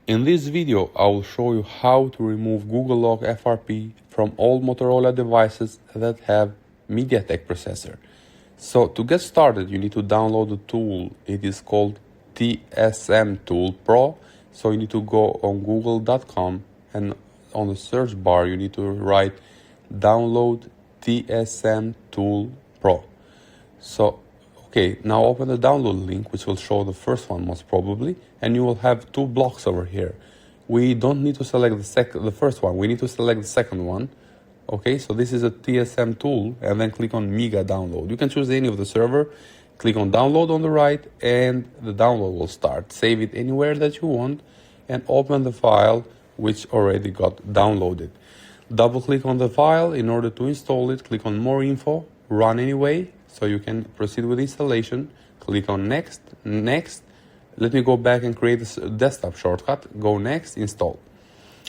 In this video, I will show you how to remove Google Lock FRP from all Motorola devices that have MediaTek processor. So to get started, you need to download the tool. It is called TSM Tool Pro. So you need to go on google.com and on the search bar, you need to write download TSM Tool Pro. So okay, now open the download link, which will show the first one most probably, and you will have two blocks over here. We don't need to select the first one, we need to select the second one. Okay, so this is a TSM tool, and then click on Mega Download. You can choose any of the server, click on Download on the right, and the download will start. Save it anywhere that you want, and open the file which already got downloaded. Double click on the file in order to install it, click on More Info, Run Anyway, so you can proceed with installation. Click on Next, Next. Let me go back and create this desktop shortcut. Go Next, Install.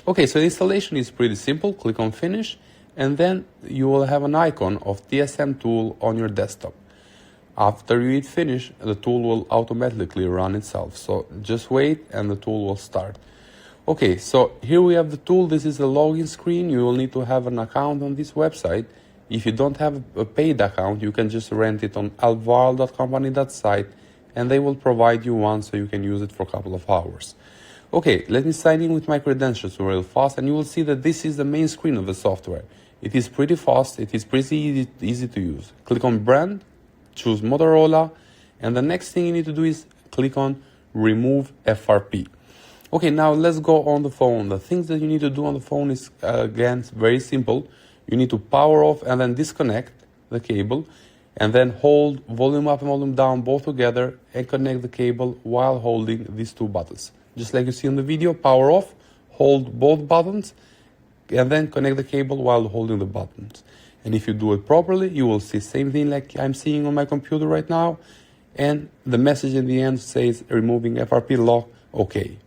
Okay, so the installation is pretty simple. Click on Finish, and then you will have an icon of TSM tool on your desktop. After you hit Finish, the tool will automatically run itself. So just wait and the tool will start. Okay, so here we have the tool. This is the login screen. You will need to have an account on this website. If you don't have a paid account, you can just rent it on alvar.company.site, and they will provide you one so you can use it for a couple of hours. Okay, let me sign in with my credentials real fast, and you will see that this is the main screen of the software. It is pretty fast, it is pretty easy to use. Click on Brand, choose Motorola, and the next thing you need to do is click on Remove FRP. Okay, now let's go on the phone. The things that you need to do on the phone is, again, very simple. You need to power off and then disconnect the cable, and then hold volume up and volume down both together and connect the cable while holding these two buttons. Just like you see in the video, power off, hold both buttons, and then connect the cable while holding the buttons. And if you do it properly, you will see same thing like I'm seeing on my computer right now, and the message in the end says removing FRP lock, okay.